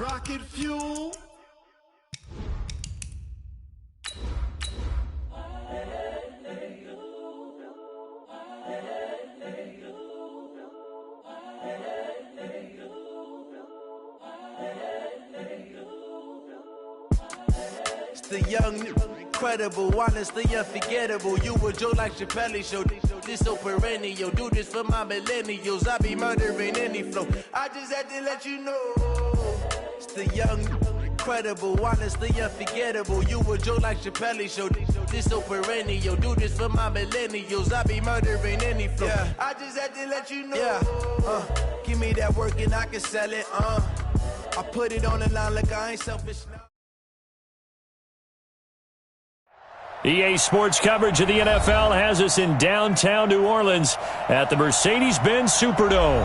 rocket fuel. It's the young, incredible, honestly unforgettable. You a Joe like Chappelle show. This so perennial. Do this for my millennials. I be murdering any flow. I just had to let you know. It's the young, incredible, honestly unforgettable. You a Joe like Chappelle show. This so perennial. Do this for my millennials. I be murdering any flow. Yeah. I just had to let you know. Yeah. Give me that work and I can sell it. I put it on the line like I ain't selfish now. EA Sports coverage of the NFL has us in downtown New Orleans at the Mercedes-Benz Superdome.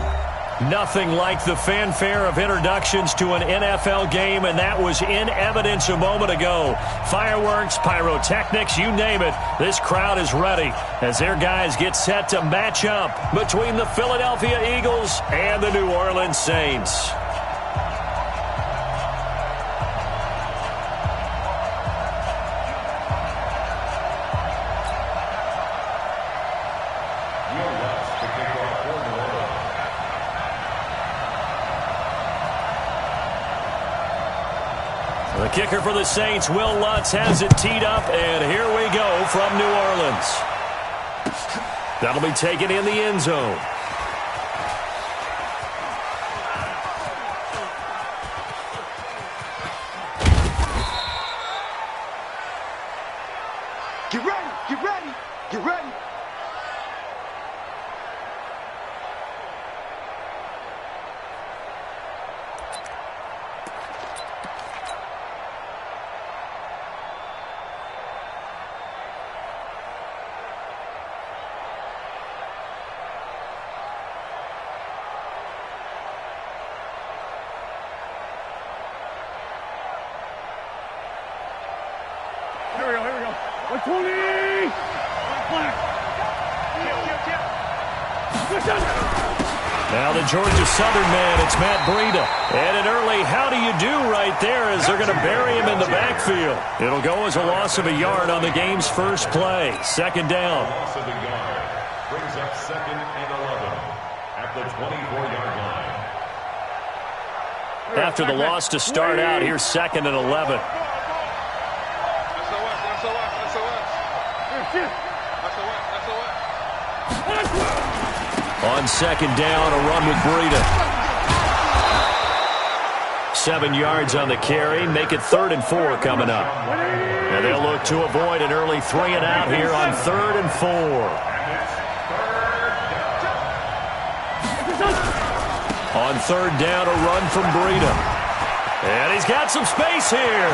Nothing like the fanfare of introductions to an NFL game, and that was in evidence a moment ago. Fireworks, pyrotechnics, you name it. This crowd is ready as their guys get set to match up between the Philadelphia Eagles and the New Orleans Saints. The kicker for the Saints, Will Lutz, has it teed up, and here we go from New Orleans. That'll be taken in the end zone. Get ready, get ready, get ready. Here we go. 120! Now the Georgia Southern man, it's Matt Breida. And an early how do you do right there as they're going to bury him in the backfield. It'll go as a loss of a yard on the game's first play. Second down. Loss of a yard brings up 2nd and 11 at the 24-yard line. After the loss to start out, here's 2nd and 11. On second down, a run with Breida. 7 yards on the carry. Make it 3rd and 4 coming up. And they'll look to avoid an early 3 and out here on 3rd and 4. On 3rd down, a run from Breida. And he's got some space here.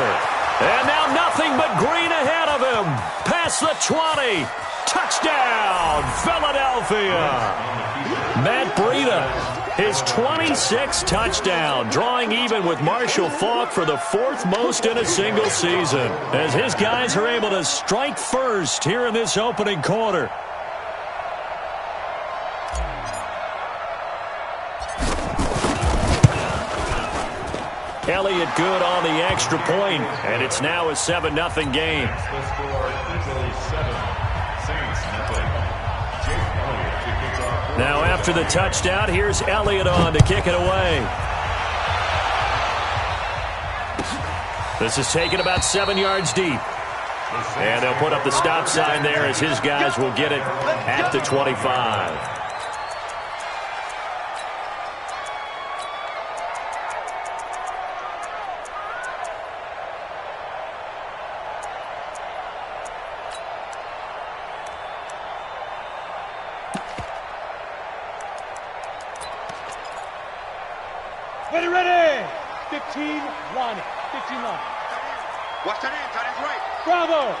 And now nothing but green ahead of him. Past the 20. Touchdown, Philadelphia. Matt Breida, his 26th touchdown, drawing even with Marshall Faulk for the 4th most in a single season, as his guys are able to strike first here in this opening quarter. Elliott good on the extra point, and it's now a 7-0 game. Now after the touchdown, here's Elliott on to kick it away. This is taken about 7 yards deep. And they'll put up the stop sign there as his guys will get it at the 25. Ready! 15-1. 15-1. Watch that in, tight end's right. Bravo!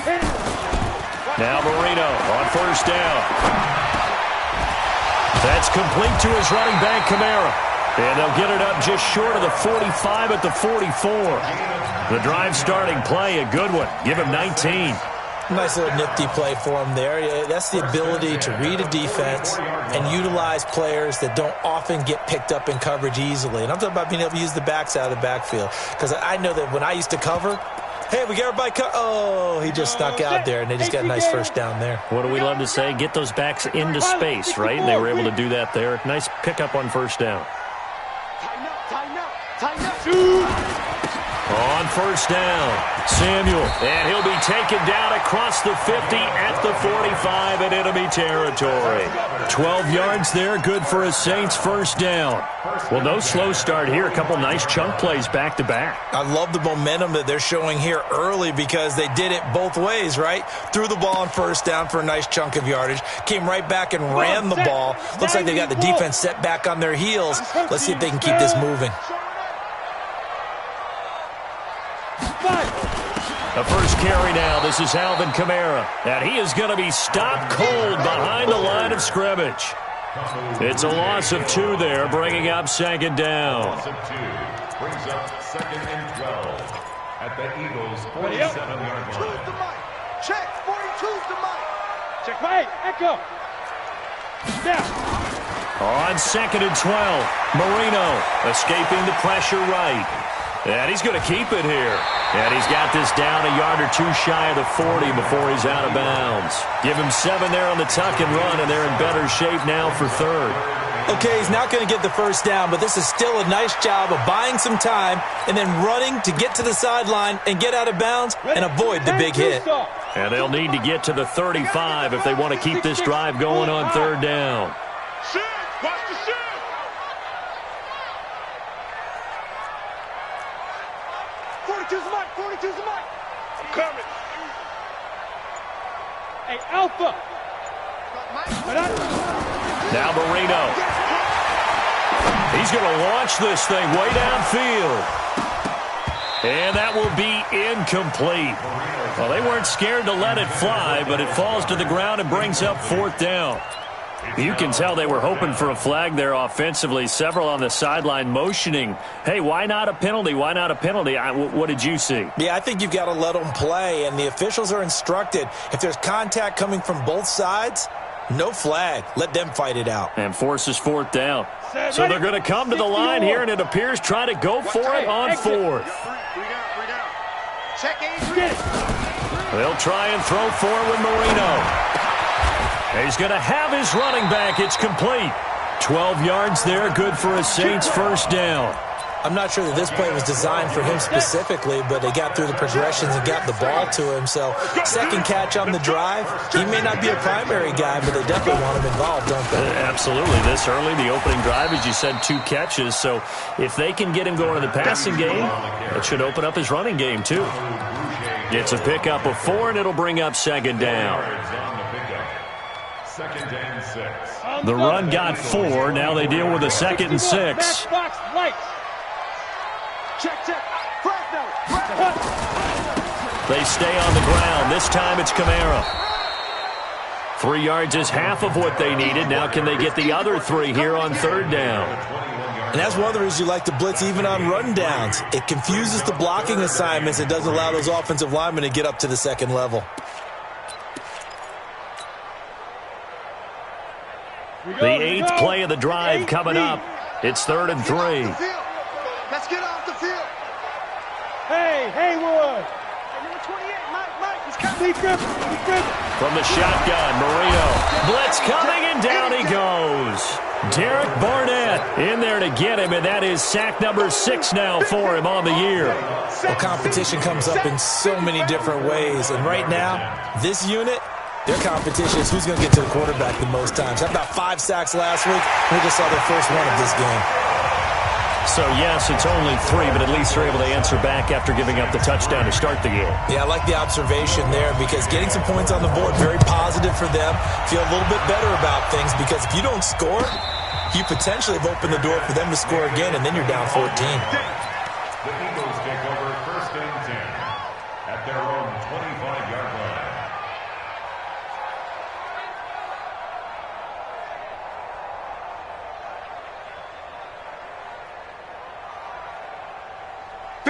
40! Now Marino on 1st down. That's complete to his running back, Kamara. And they'll get it up just short of the 45 at the 44. The drive starting play, a good one. Give him 19. Nice little nifty play for him there. Yeah, that's the ability to read a defense and utilize players that don't often get picked up in coverage easily. And I'm talking about being able to use the backs out of the backfield. Because I know that when I used to cover, hey, we got everybody oh, he just snuck out there, and they just got a nice first down there. What do we love to say? Get those backs into space, right? And they were able to do that there. Nice pickup on first down. On first down, Samuel, and he'll be taken down across the 50 at the 45 in enemy territory. 12 yards there, good for a Saints first down. Well, no slow start here. A couple nice chunk plays back-to-back. I love the momentum that they're showing here early because they did it both ways, right? Threw the ball on first down for a nice chunk of yardage, came right back and ran the ball. Looks like they got the defense set back on their heels. Let's see if they can keep this moving. The first carry now. This is Alvin Kamara. And he is going to be stopped cold behind the line of scrimmage. It's a loss of 2 there, bringing up second down. Loss of 2 brings up second and 12 at the Eagles' 47-yard line. Check, 42's the mic. Check right, echo. Now. On second and 12, Marino escaping the pressure right. And he's going to keep it here. And he's got this down a yard or 2 shy of the 40 before he's out of bounds. Give him 7 there on the tuck and run, and they're in better shape now for third. Okay, he's not going to get the first down, but this is still a nice job of buying some time and then running to get to the sideline and get out of bounds and avoid the big hit. And they'll need to get to the 35 if they want to keep this drive going on third down. Shoot! Watch the shoot! I'm coming. Hey, Alpha. Now Marino. He's going to launch this thing way downfield. And that will be incomplete. Well, they weren't scared to let it fly, but it falls to the ground and brings up fourth down. You can tell they were hoping for a flag there offensively. Several on the sideline motioning, hey, why not a penalty? Why not a penalty? What did you see? Yeah, I think you've got to let them play, and the officials are instructed. If there's contact coming from both sides, no flag. Let them fight it out. And forces fourth down. So they're going to come to the line here, and it appears try to go for it on fourth. Check They'll try and throw for it with Marino. He's going to have his running back. It's complete. 12 yards there, good for a Saints first down. I'm not sure that this play was designed for him specifically, but they got through the progressions and got the ball to him. So second catch on the drive. He may not be a primary guy, but they definitely want him involved, don't they? Absolutely. This early, the opening drive, as you said, 2 catches. So if they can get him going in the passing game, it should open up his running game too. It's a pickup of 4, and it'll bring up second down. Second and 6. The run got 4. Now they deal with a second and 6. They stay on the ground. This time it's Kamara. 3 yards is half of what they needed. Now can they get the other 3 here on third down? And that's one of the reasons you like to blitz even on run downs. It confuses the blocking assignments. It doesn't allow those offensive linemen to get up to the second level. The 8th play of the drive coming up. It's 3rd and 3. Let's get off the field. Hey, Haywood. Number 28, Mike, he's coming. From the shotgun, Marino. Blitz coming, and down he goes. Derek Barnett in there to get him, and that is sack number 6 now for him on the year. Well, competition comes up in so many different ways, and right now, this unit, their competition is who's going to get to the quarterback the most times. Had about 5 sacks last week. We just saw their first one of this game. So, yes, it's only 3, but at least they're able to answer back after giving up the touchdown to start the game. Yeah, I like the observation there because getting some points on the board, very positive for them. Feel a little bit better about things because if you don't score, you potentially have opened the door for them to score again, and then you're down 14. The Eagles take over 1st and 10 at their own 25-yard line.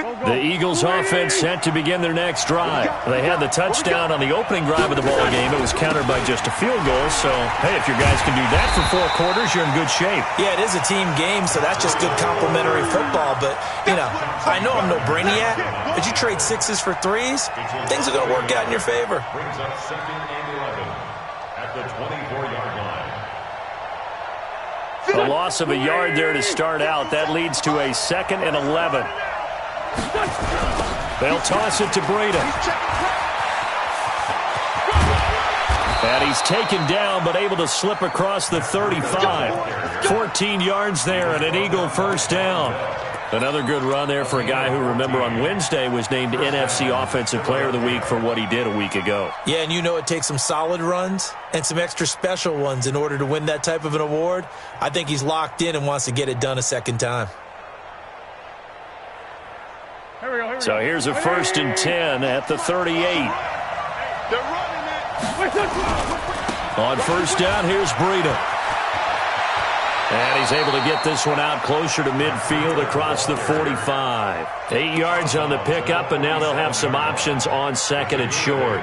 The Eagles offense set to begin their next drive. They had the touchdown on the opening drive of the ball game. It was countered by just a field goal. So, hey, if your guys can do that for 4 quarters, you're in good shape. Yeah, it is a team game, so that's just good complimentary football. But, you know, I know I'm no brainiac, but you trade 6s for 3s, things are going to work out in your favor. Brings up 2nd and 11 at the 24-yard line. A loss of a yard there to start out. That leads to a 2nd and 11. They'll toss it to Breida. And he's taken down but able to slip across the 35. 14 yards there and an Eagle first down. Another good run there for a guy who, remember, on Wednesday was named NFC Offensive Player of the Week for what he did a week ago. Yeah, and you know it takes some solid runs and some extra special ones in order to win that type of an award. I think he's locked in and wants to get it done a second time. So here's a 1st and 10 at the 38. They're running it. On first down, here's Breida. And he's able to get this one out closer to midfield across the 45. 8 yards on the pickup, and now they'll have some options on 2nd and short.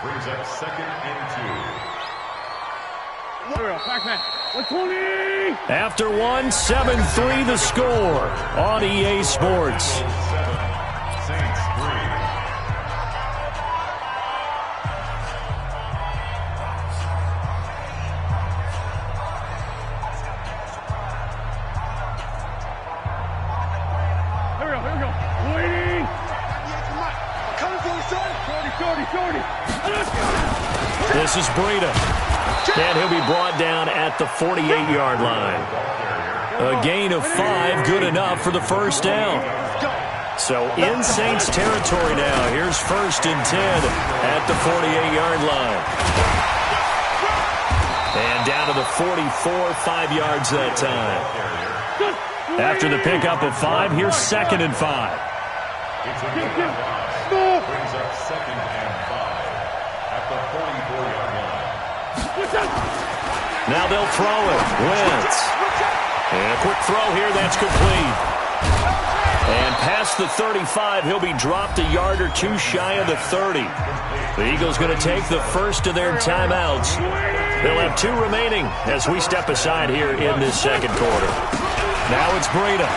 Brings up 2nd and 2. Here we go. Back man. 120. After 1, 7-3 the score on EA Sports. Saints 3. Here we go. Waiting. Coming for the son. Shorty. This is Breida. And he'll be brought down at the 48-yard line. A gain of 5, good enough for the first down. So in Saints territory now. Here's 1st and 10 at the 48-yard line. And down to the 44, 5 yards that time. After the pickup of 5, here's 2nd and 5. It's a good pass. Brings up 2nd and 5 at the 44-yard line. Now they'll throw it. Wentz. And a quick throw here. That's complete. And past the 35, he'll be dropped a yard or 2 shy of the 30. The Eagles going to take the first of their timeouts. They'll have 2 remaining as we step aside here in this 2nd quarter. Now it's Breida.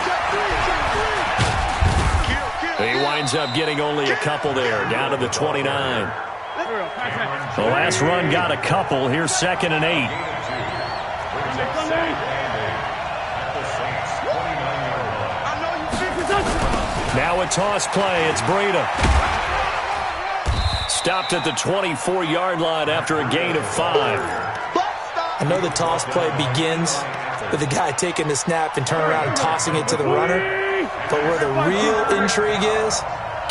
He winds up getting only a couple there, down to the 29. The last run got a couple. Here's 2nd and 8. Now a toss play. It's Breida. Stopped at the 24-yard line after a gain of 5. I know the toss play begins with the guy taking the snap and turning around and tossing it to the runner. But where the real intrigue is,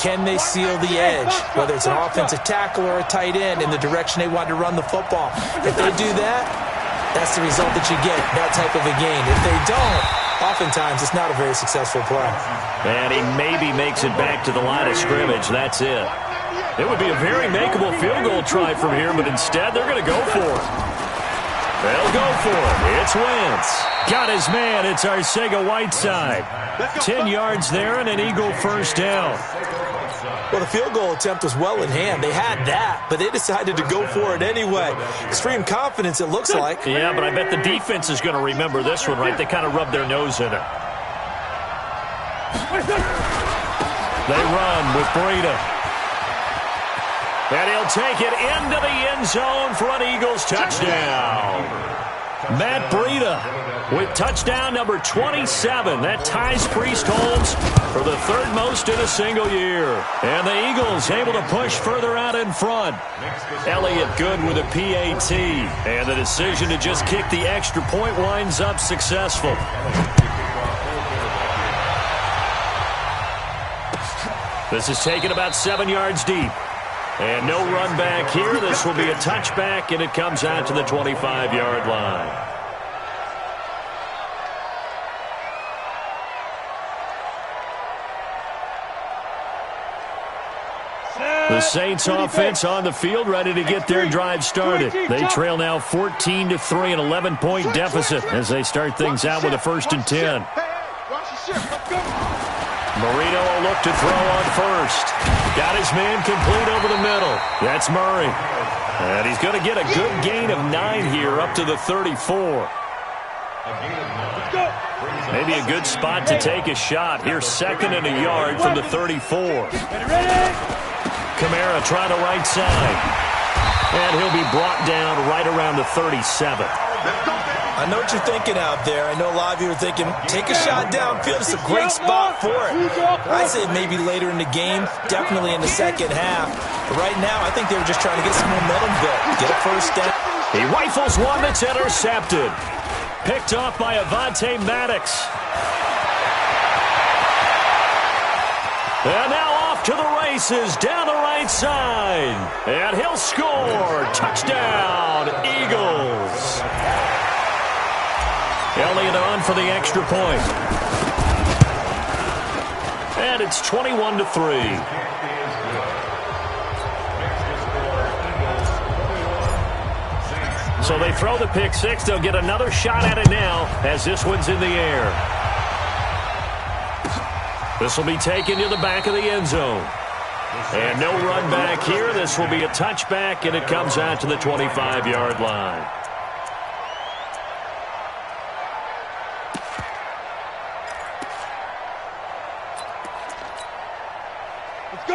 can they seal the edge, whether it's an offensive tackle or a tight end, in the direction they want to run the football? If they do that, that's the result that you get, that type of a gain. If they don't, oftentimes it's not a very successful play. And he maybe makes it back to the line of scrimmage. That's it. It would be a very makeable field goal try from here, but instead they're going to go for it. They'll go for it. It's Wentz. Got his man. It's Arcega-Whiteside. 10 yards there and an Eagle first down. Well, the field goal attempt was well in hand. They had that, but they decided to go for it anyway. Extreme confidence, it looks like. Yeah, but I bet the defense is going to remember this one, right? They kind of rubbed their nose in it. They run with Breida. And he'll take it into the end zone for an Eagles touchdown. Matt Breida with touchdown number 27. That ties Priest Holmes for the 3rd most in a single year. And the Eagles able to push further out in front. Elliott good with a PAT. And the decision to just kick the extra point winds up successful. This is taken about 7 yards deep. And no run back here. This will be a touchback, and it comes out to the 25-yard line. The Saints offense on the field, ready to get their drive started. They trail now 14-3, an 11-point deficit as they start things out with a 1st and 10. Marino will look to throw on first. Got his man complete over the middle. That's Murray. And he's going to get a good gain of 9 here up to the 34. Maybe a good spot to take a shot. Here's 2nd and a yard from the 34. Kamara trying the right side. And he'll be brought down right around the 37. I know what you're thinking out there. I know a lot of you are thinking, take a shot downfield. It's a great spot for it. I'd say maybe later in the game, definitely in the second half. But right now, I think they were just trying to get some momentum built, get a first down. He rifles one that's intercepted. Picked off by Avonte Maddox. And now off to the races, down the right side. And he'll score. Touchdown, Eagles. Elliott on for the extra point. And it's 21-3. So they throw the pick six. They'll get another shot at it now as this one's in the air. This will be taken to the back of the end zone. And no run back here. This will be a touchback, and it comes out to the 25-yard line.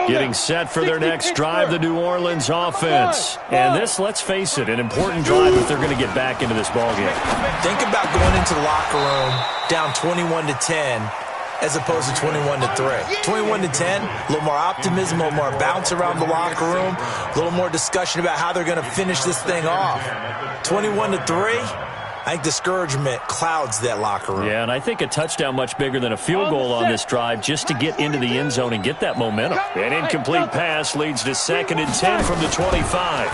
Getting set for their next drive, the New Orleans offense. And this, let's face it, an important drive if they're going to get back into this ballgame. Think about going into the locker room down 21-10 as opposed to 21-3. 21-10, a little more optimism, a little more bounce around the locker room, a little more discussion about how they're going to finish this thing off. 21-3. I think discouragement clouds that locker room. Yeah, and I think a touchdown much bigger than a field goal on this drive just to get into the end zone and get that momentum. An incomplete pass leads to 2nd and 10 from the 25.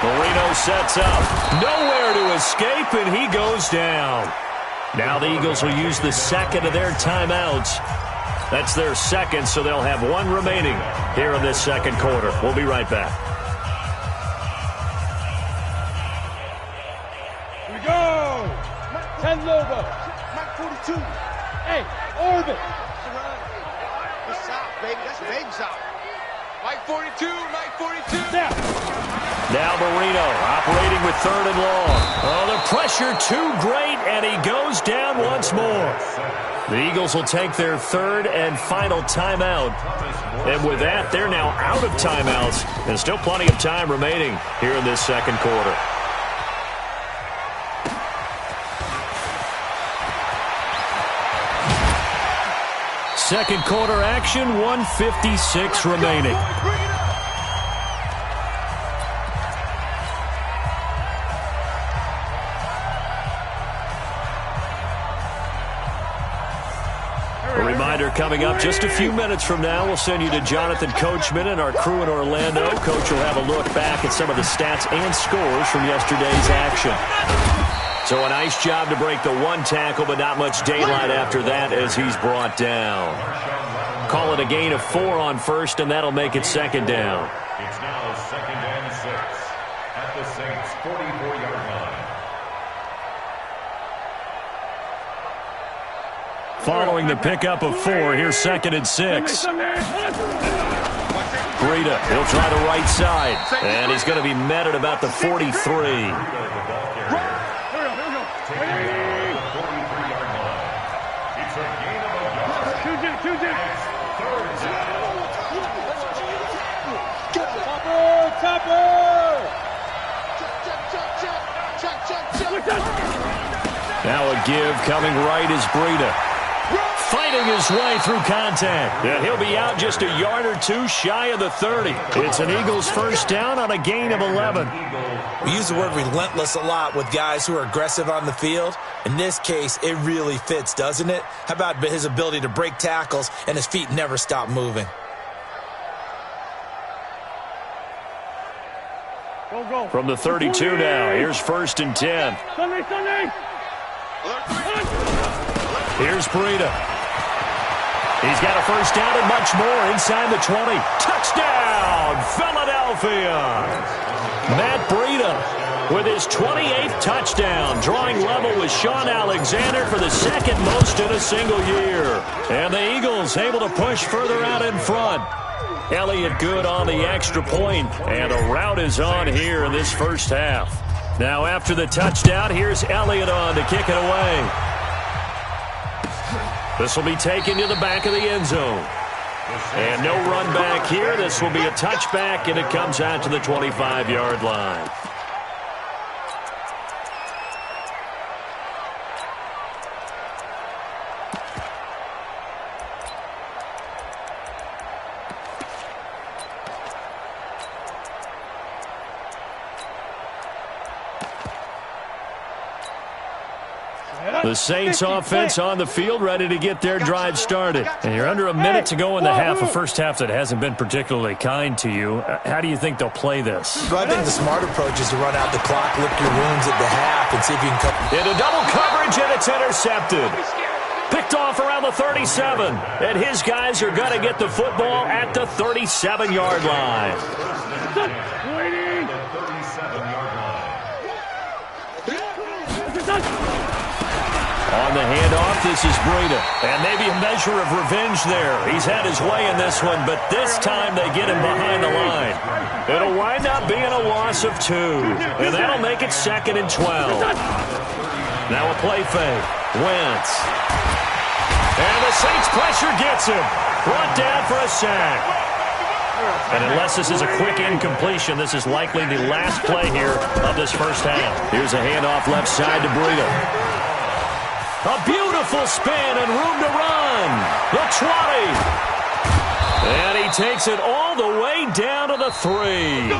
Marino sets up. Nowhere to escape, and he goes down. Now the Eagles will use the 2nd of their timeouts. That's their 2nd, so they'll have 1 remaining here in this 2nd quarter. We'll be right back. Go! 10 logo. Mike 42. Hey, orbit. That's out, baby. That's Vegas out. Mike 42. Mike 42. Snap. Now Marino operating with 3rd and long. Oh, the pressure too great, and he goes down once more. The Eagles will take their 3rd and final timeout. And with that, they're now out of timeouts. And still plenty of time remaining here in this 2nd quarter. Second quarter action, 1:56 remaining. A reminder coming up just a few minutes from now, we'll send you to Jonathan Coachman and our crew in Orlando. Coach will have a look back at some of the stats and scores from yesterday's action. So a nice job to break the 1 tackle, but not much daylight after that as he's brought down. Call it a gain of 4 on first, and that'll make it 2nd down. It's now 2nd and 6 at the Saints' 44-yard line. Following the pickup of 4, here's 2nd and 6. Breida, he'll try the right side, and he's going to be met at about the 43. Now a give coming right is Breida. Fighting his way through contact. And he'll be out just a yard or 2 shy of the 30. It's an Eagles first down on a gain of 11. We use the word relentless a lot with guys who are aggressive on the field. In this case, it really fits, doesn't it? How about his ability to break tackles and his feet never stop moving? Go. From the 32 now, here's 1st and 10. Sunday. Here's Breida. He's got a first down and much more inside the 20. Touchdown, Philadelphia! Matt Breida with his 28th touchdown, drawing level with Sean Alexander for the second most in a single year. And the Eagles able to push further out in front. Elliott good on the extra point, and a rout is on here in this first half. Now after the touchdown, here's Elliott on to kick it away. This will be taken to the back of the end zone. And no run back here. This will be a touchback, and it comes out to the 25-yard line. The Saints offense on the field, ready to get their drive started. And you're under a minute to go in the half, a first half that hasn't been particularly kind to you. How do you think they'll play this? Well, I think the smart approach is to run out the clock, lick your wounds at the half, and see if you can come. Into double coverage, and it's intercepted. Picked off around the 37. And his guys are going to get the football at the 37-yard line. On the handoff, this is Breida. And maybe a measure of revenge there. He's had his way in this one, but this time they get him behind the line. It'll wind up being a loss of 2. And that'll make it 2nd and 12. Now a play fake. Wentz. And the Saints pressure gets him. Brought down for a sack. And unless this is a quick incompletion, this is likely the last play here of this first half. Here's a handoff left side to Breida. A beautiful spin and room to run. The 20. And he takes it all the way down to the 3.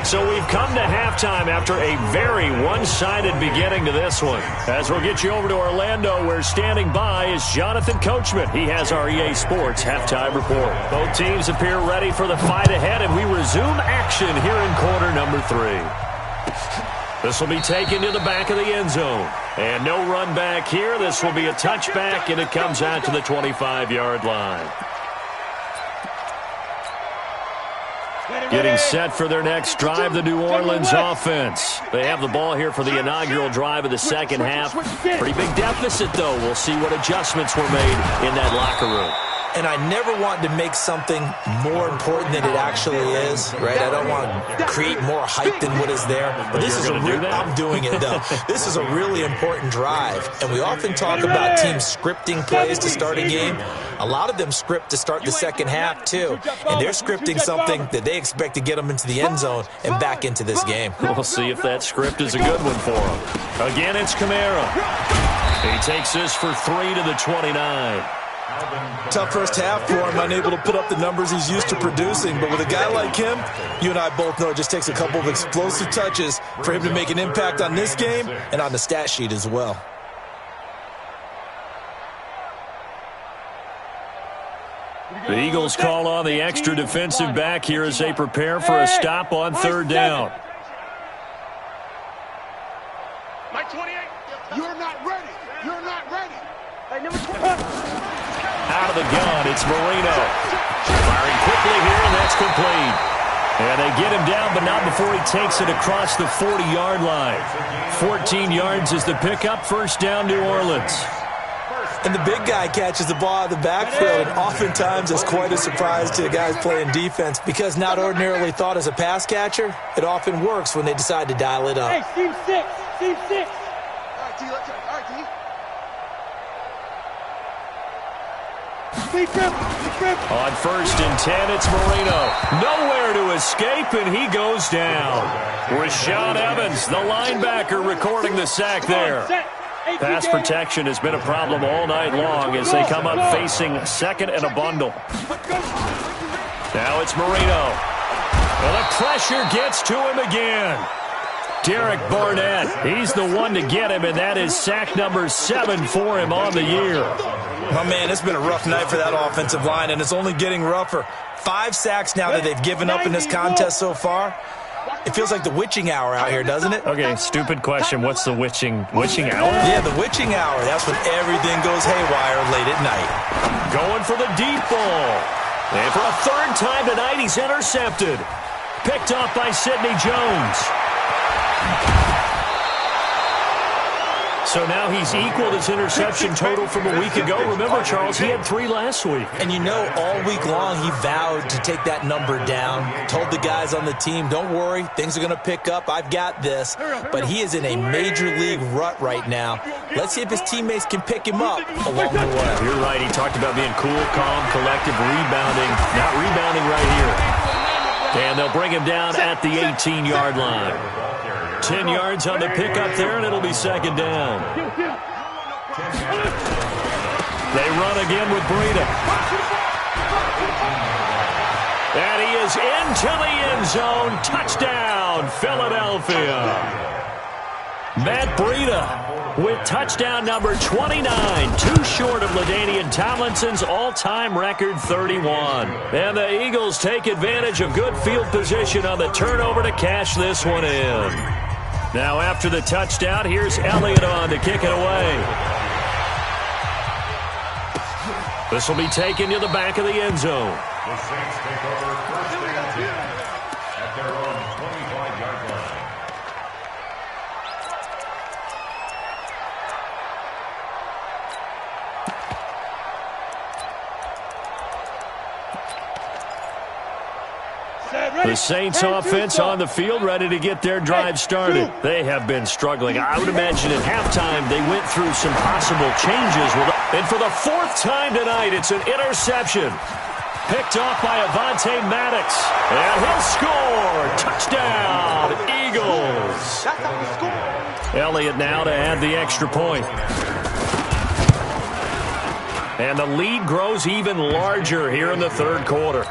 So we've come to halftime after a very one-sided beginning to this one. As we'll get you over to Orlando, where standing by is Jonathan Coachman. He has our EA Sports halftime report. Both teams appear ready for the fight ahead, and we resume action here in quarter number 3. This will be taken to the back of the end zone. And no run back here. This will be a touchback, and it comes out to the 25-yard line. Getting set for their next drive, the New Orleans offense. They have the ball here for the inaugural drive of the second half. Pretty big deficit, though. We'll see what adjustments were made in that locker room. And I never want to make something more important than it actually is, right? I don't want to create more hype than what is there. But this is I'm doing it, though. This is a really important drive. And we often talk about teams scripting plays to start a game. A lot of them script to start the second half, too. And they're scripting something that they expect to get them into the end zone and back into this game. We'll see if that script is a good one for them. Again, it's Kamara. He takes this for 3 to the 29. Tough first half for him, unable to put up the numbers he's used to producing. But with a guy like him, you and I both know it just takes a couple of explosive touches for him to make an impact on this game and on the stat sheet as well. The Eagles call on the extra defensive back here as they prepare for a stop on third down. Mike 28, you're not ready. You're not ready. Hey, number 20. Out of the gun, it's Marino. Firing quickly here, and that's complete. And they get him down, but not before he takes it across the 40-yard line. 14 yards is the pickup. First down, New Orleans. And the big guy catches the ball out of the backfield, and oftentimes it's quite a surprise to the guys playing defense because not ordinarily thought as a pass catcher, it often works when they decide to dial it up. Hey, team 6, team 6. All right, D, let's go. All right, D. On 1st and 10, it's Marino. Nowhere to escape, and he goes down. Rashaan Evans, the linebacker, recording the sack there. Pass protection has been a problem all night long as they come up facing second and a bundle. Now it's Marino. Well, the pressure gets to him again. Derek Barnett, he's the one to get him, and that is sack number 7 for him on the year. Oh, man, it's been a rough night for that offensive line, and it's only getting rougher. 5 sacks now that they've given up in this contest so far. It feels like the witching hour out here, doesn't it? Okay, stupid question. What's the witching hour? Yeah, the witching hour. That's when everything goes haywire late at night. Going for the deep ball. And for a third time tonight, he's intercepted. Picked off by Sidney Jones. So now he's equaled his interception total from a week ago. Remember, Charles, he had 3 last week. And you know, all week long he vowed to take that number down. Told the guys on the team, don't worry, things are going to pick up. I've got this. But he is in a major league rut right now. Let's see if his teammates can pick him up along the way. You're right. He talked about being cool, calm, collective, rebounding. Not rebounding right here. And they'll bring him down at the 18-yard line. 10 yards on the pickup there, and it'll be second down. They run again with Breida. And he is into the end zone. Touchdown, Philadelphia. Matt Breida with touchdown number 29, too short of LaDainian Tomlinson's all-time record 31. And the Eagles take advantage of good field position on the turnover to cash this one in. Now after the touchdown, here's Elliott on to kick it away. This will be taken to the back of the end zone. The Saints take over first and 10 at their own 25-yard line. The Saints offense on the field, ready to get their drive started. They have been struggling. I would imagine at halftime they went through some possible changes. And for the 4th time tonight, it's an interception. Picked off by Avonte Maddox. And he'll score. Touchdown, Eagles. Elliott now to add the extra point. And the lead grows even larger here in the third quarter.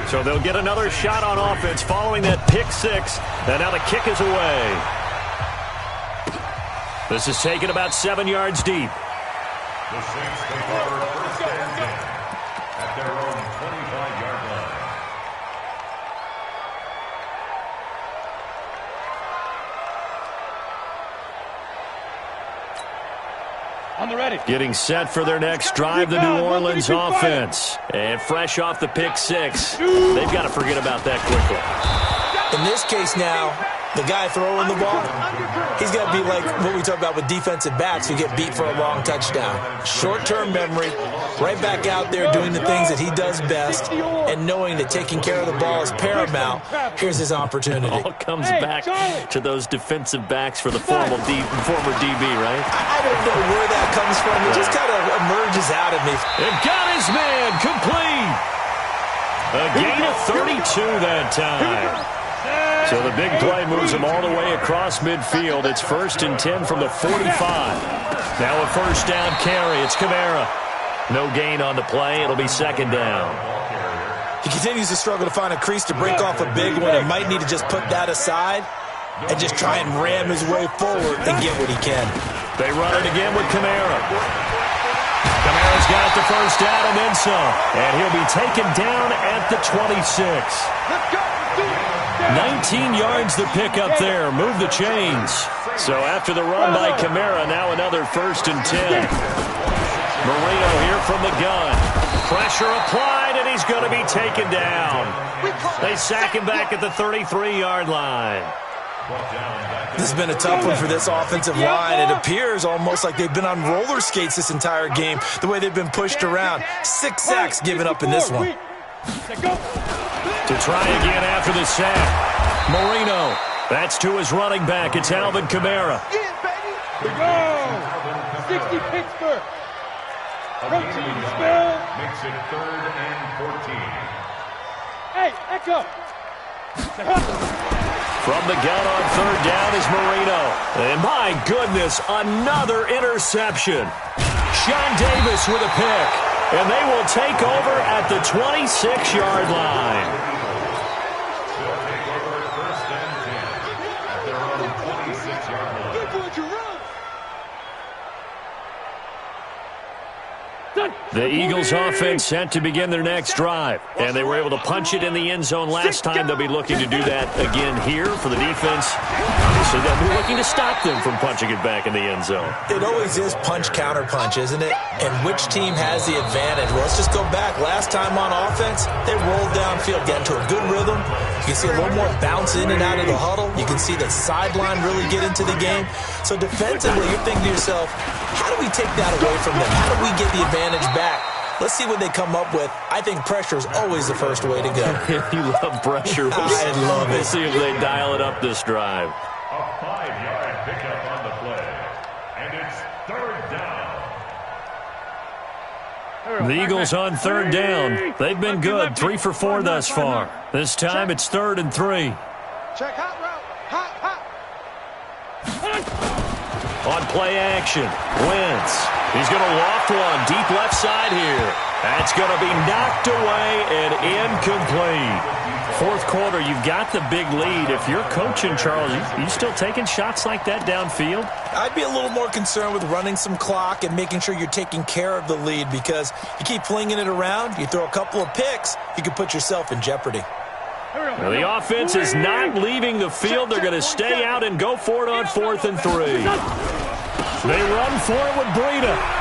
So they'll get another shot on offense following that pick 6. And now the kick is away. This is taken about 7 yards deep. The Saints take over first and 10 at their own 25-yard line. On the ready. Getting set for their next drive, the New Orleans offense. And fresh off the pick 6. They've got to forget about that quickly. In this case now, the guy throwing the ball, he's got to be like what we talk about with defensive backs who get beat for a long touchdown. Short-term memory, right back out there doing the things that he does best, and knowing that taking care of the ball is paramount. Here's his opportunity. All comes back to those defensive backs for the former DB, right? I don't know where that comes from. It just kind of emerges out of me. And got his man complete. A gain of 32 that time. So the big play moves him all the way across midfield. It's 1st and 10 from the 45. Now a first down carry. It's Kamara. No gain on the play. It'll be second down. He continues to struggle to find a crease to break off a big one. He might need to just put that aside and just try and ram his way forward and get what he can. They run it again with Kamara. Kamara's got the first down and then some. And he'll be taken down at the 26. 19 yards the pick up there. Move the chains. So after the run by Kamara, now another 1st and 10. Marino here from the gun. Pressure applied, and he's going to be taken down. They sack him back at the 33-yard line. This has been a tough one for this offensive line. It appears almost like they've been on roller skates this entire game, the way they've been pushed around. 6 sacks given up in this one. To try again after the sack. Marino. That's to his running back. It's Alvin Kamara. Here we go. 60 Pittsburgh. Protein spill. Makes it 3rd and 14. Hey, Echo. From the gun on 3rd down is Marino. And my goodness, another interception. Sean Davis with a pick. And they will take over at the 26-yard line. They'll take over 1st and 10 at their own 26-yard line. The Eagles offense set to begin their next drive. And they were able to punch it in the end zone last time. They'll be looking to do that again here for the defense. Obviously, they'll be looking to stop them from punching it back in the end zone. It always is punch-counter-punch, isn't it? And which team has the advantage? Well, let's just go back. Last time on offense, they rolled downfield, got into a good rhythm. You can see a little more bounce in and out of the huddle. You can see the sideline really get into the game. So defensively, you're thinking to yourself, how do we take that away from them? How do we get the advantage back? Let's see what they come up with. I think pressure is always the first way to go. You love pressure. I love it. We'll see if they dial it up this drive. A 5-yard pickup on the play. And it's third down. The Eagles on third down. They've been good, 3 for 4 thus far. This time it's 3rd and 3. Check hot route. Hot. On play action, Wentz. He's going to loft one deep left side here. That's going to be knocked away and incomplete. Fourth quarter, you've got the big lead. If you're coaching, Charles, you still taking shots like that downfield? I'd be a little more concerned with running some clock and making sure you're taking care of the lead, because you keep flinging it around, you throw a couple of picks, you can put yourself in jeopardy. Now, the offense is not leaving the field. They're going to stay out and go for it on 4th and 3. They run for it with Breida.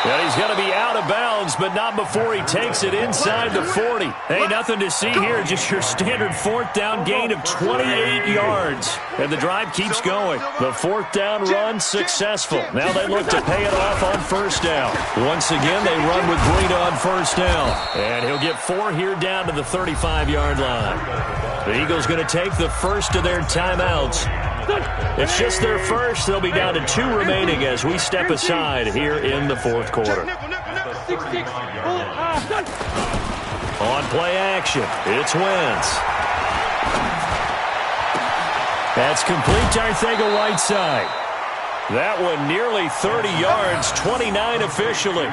Well, he's going to be out of bounds, but not before he takes it inside the 40. Hey, nothing to see here, just your standard 4th down gain of 28 yards. And the drive keeps going. The 4th down run successful. Now they look to pay it off on 1st down. Once again, they run with Breida on 1st down. And he'll get 4 here down to the 35-yard line. The Eagles going to take the first of their timeouts. It's just their first. They'll be down to 2 remaining as we step aside here in the 4th quarter. On play action, it's Wentz. That's complete to Arcega-Whiteside. That one nearly 30 yards, 29 officially.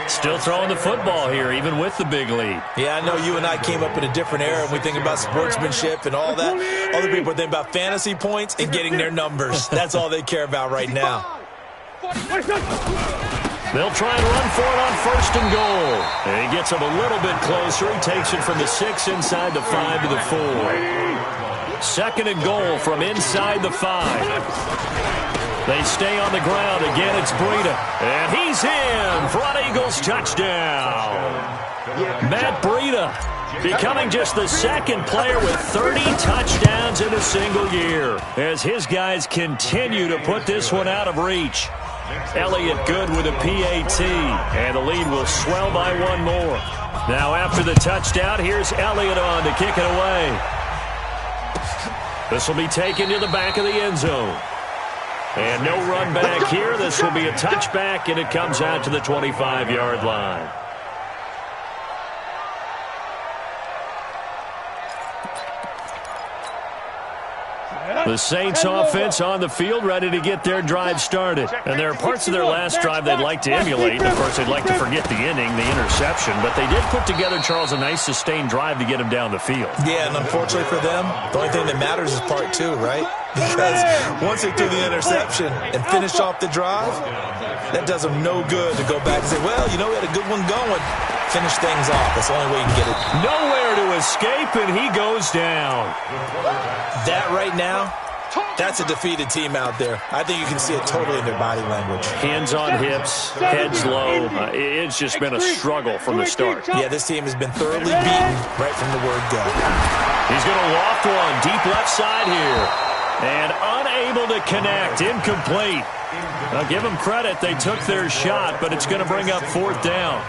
Still throwing the football here, even with the big lead. Yeah, I know you and I came up in a different era, and we think about sportsmanship and all that. Other people think about fantasy points and getting their numbers. That's all they care about right now. They'll try and run for it on 1st and goal. And he gets him a little bit closer. He takes it from the 6 inside the 5 to the 4. 2nd and goal from inside the 5. They stay on the ground. Again, it's Breida. And he's in for an Eagles touchdown. Matt Breida becoming just the 2nd player with 30 touchdowns in a single year as his guys continue to put this one out of reach. Elliott good with a PAT, and the lead will swell by 1 more. Now after the touchdown, here's Elliott on to kick it away. This will be taken to the back of the end zone. And no run back here. This will be a touchback, and it comes out to the 25-yard line. The Saints offense on the field, ready to get their drive started. And there are parts of their last drive they'd like to emulate. Of course, they'd like to forget the inning, the interception. But they did put together, Charles, a nice sustained drive to get them down the field. Yeah, and unfortunately for them, the only thing that matters is part 2, right? Because once they threw the interception and finished off the drive, that does them no good to go back and say, well, you know, we had a good one going. Finish things off. That's the only way you can get it. Nowhere to escape, and he goes down. That right now, that's a defeated team out there. I think you can see it totally in their body language. Hands on hips, heads low. It's just been a struggle from the start. Yeah, this team has been thoroughly beaten right from the word go. He's going to loft one deep left side here. And unable to connect, incomplete. I'll give them credit. They took their shot, but it's going to bring up 4th down.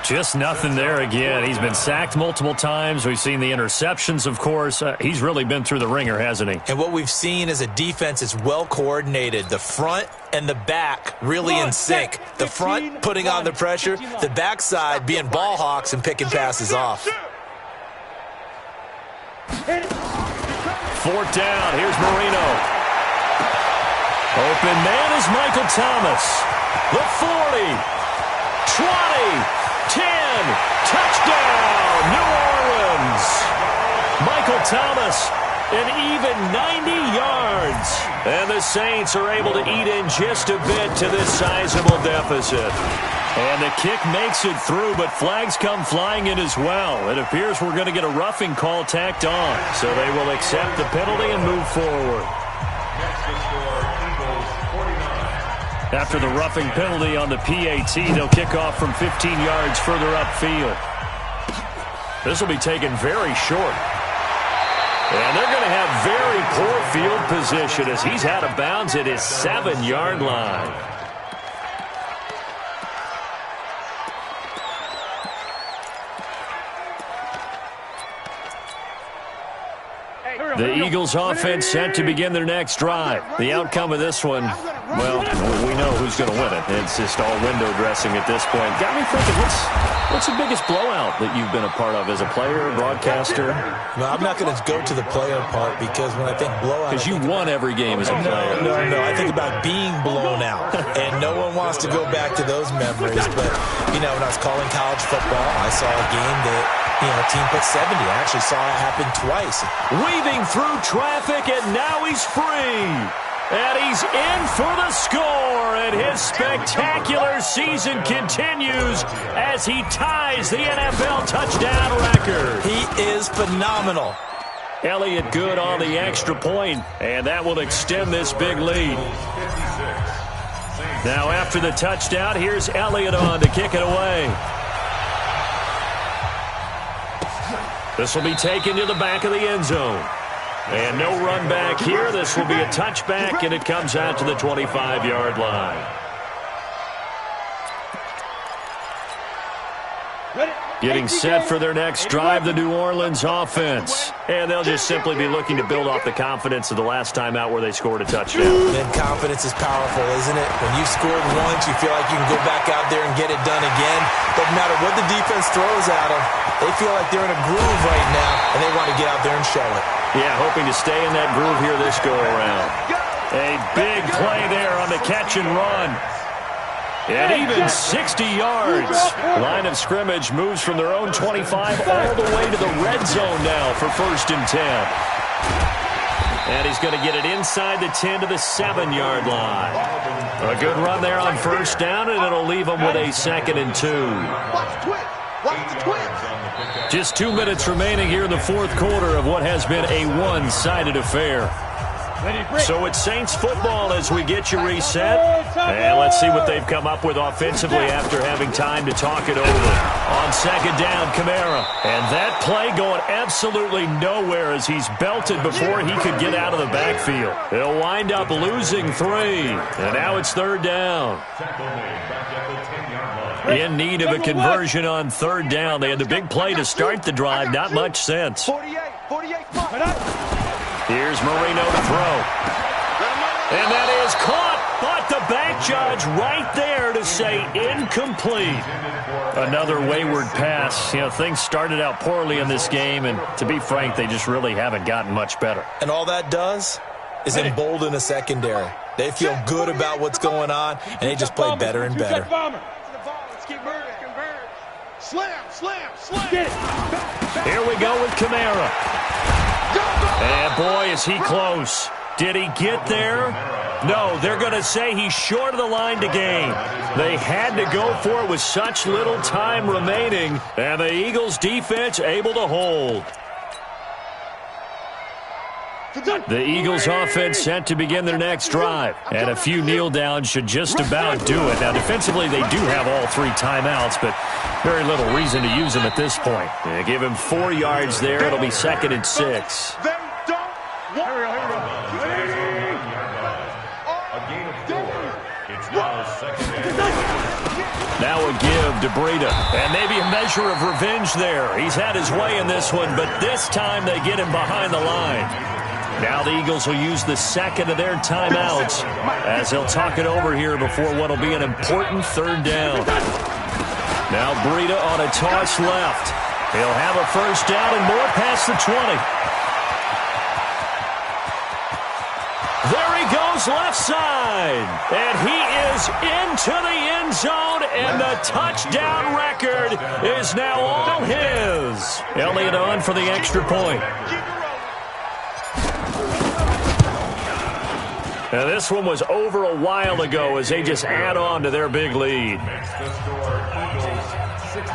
Just nothing there again. He's been sacked multiple times. We've seen the interceptions, of course. He's really been through the ringer, hasn't he? And what we've seen is a defense is well coordinated. The front and the back really in sync. The front putting on the pressure, the backside being ball hawks and picking passes off. 4th down. Here's Marino. Open man is Michael Thomas. The 40, 20, 10, touchdown, New Orleans. Michael Thomas An even 90 yards. And the Saints are able to eat in just a bit to this sizable deficit. And the kick makes it through, but flags come flying in as well. It appears we're going to get a roughing call tacked on. So they will accept the penalty and move forward. Next to score, Eagles 49. After the roughing penalty on the PAT, they'll kick off from 15 yards further upfield. This will be taken very short. And they're going to have very poor field position as he's out of bounds at his 7-yard line. The Eagles offense set to begin their next drive. The outcome of this one, well, we know who's going to win it. It's just all window dressing at this point. Got me thinking, what's the biggest blowout that you've been a part of as a player, broadcaster? No, I'm not going to go to the player part because when I think blowout... Because you won every game as a player. No. I think about being blown out. And no one wants to go back to those memories. But, when I was calling college football, I saw a game that... a team put 70. I actually saw it happen twice. Weaving through traffic, and now he's free. And he's in for the score, and his spectacular season continues as he ties the NFL touchdown record. He is phenomenal. Elliott good on the extra point, and that will extend this big lead. Now after the touchdown, here's Elliott on to kick it away. This will be taken to the back of the end zone. And no run back here. This will be a touchback, and it comes out to the 25-yard line. Getting set for their next drive, the New Orleans offense. And they'll just simply be looking to build off the confidence of the last time out where they scored a touchdown. And confidence is powerful, isn't it? When you've scored once, you feel like you can go back out there and get it done again. Doesn't matter what the defense throws at them. They feel like they're in a groove right now, and they want to get out there and show it. Yeah, hoping to stay in that groove here this go-around. A big play there on the catch and run. And even 60 yards. Line of scrimmage moves from their own 25 all the way to the red zone now for 1st and 10. And he's going to get it inside the 10 to the 7-yard line. A good run there on 1st down, and it'll leave them with a 2nd and 2. Just 2 minutes remaining here in the 4th quarter of what has been a one-sided affair. So it's Saints football as we get you reset. And let's see what they've come up with offensively after having time to talk it over. On 2nd down, Kamara. And that play going absolutely nowhere as he's belted before he could get out of the backfield. He'll wind up losing 3. And now it's 3rd down. In need of a conversion on 3rd down. They had the big play to start the drive. Not much sense. Here's Marino to throw. And that is caught, but the back judge right there to say incomplete. Another wayward pass. Things started out poorly in this game, and to be frank, they just really haven't gotten much better. And all that does is embolden a secondary. They feel good about what's going on, and they just play better and better. Here we go with Kamara. And boy, is he close. Did he get there? No, they're going to say he's short of the line to gain. They had to go for it with such little time remaining, and the Eagles defense able to hold. The Eagles offense set to begin their next drive, and a few kneel downs should just about do it. Now, defensively, they do have all 3 timeouts, but very little reason to use them at this point. They give him 4 yards there. It'll be 2nd and 6. Now a give to Breida, and maybe a measure of revenge there. He's had his way in this one, but this time they get him behind the line. Now the Eagles will use the 2nd of their timeouts as they'll talk it over here before what will be an important 3rd down. Now Breida on a toss left. He'll have a 1st down and more past the 20. There he goes left side. And he is into the end zone, and the touchdown record is now all his. Elliott on for the extra point. Now, this one was over a while ago as they just add on to their big lead. Makes the score Eagles 63,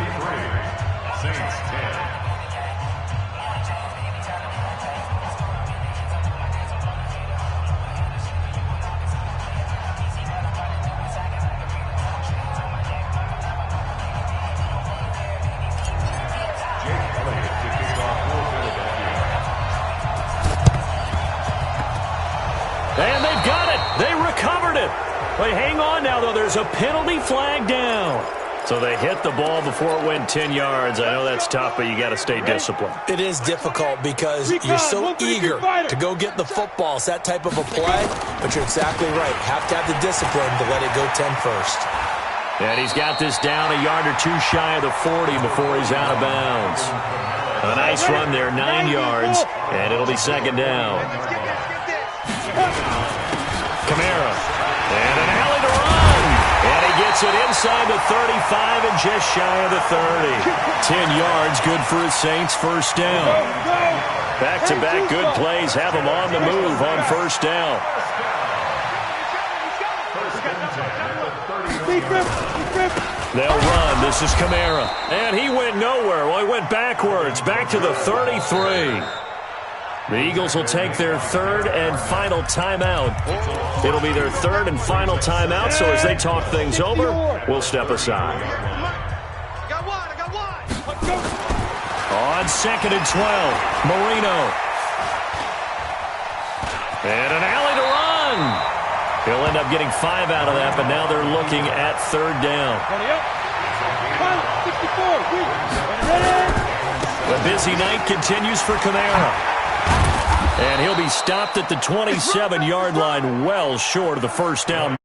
Saints 10. And they've got it. They recovered it. They hang on now, though. There's a penalty flag down. So they hit the ball before it went 10 yards. I know that's tough, but you got to stay disciplined. It is difficult because you're so eager to go get the football. It's that type of a play, but you're exactly right. Have to have the discipline to let it go 10 first. And he's got this down a yard or two shy of the 40 before he's out of bounds. A nice run there, 9 yards, and it'll be second down. Kamara, and an alley to run, and he gets it inside the 35 and just shy of the 30. 10 yards, good for his Saints, first down. Back-to-back good plays have him on the move on first down. They'll run. This is Kamara, and he went nowhere. Well, he went backwards, back to the 33. The Eagles will take their third and final timeout. It'll be their third and final timeout, so as they talk things over, we'll step aside. I got one. On 2nd and 12, Marino. And an alley to run. He'll end up getting 5 out of that, but now they're looking at third down. The busy night continues for Kamara. And he'll be stopped at the 27-yard line, well short of the first down.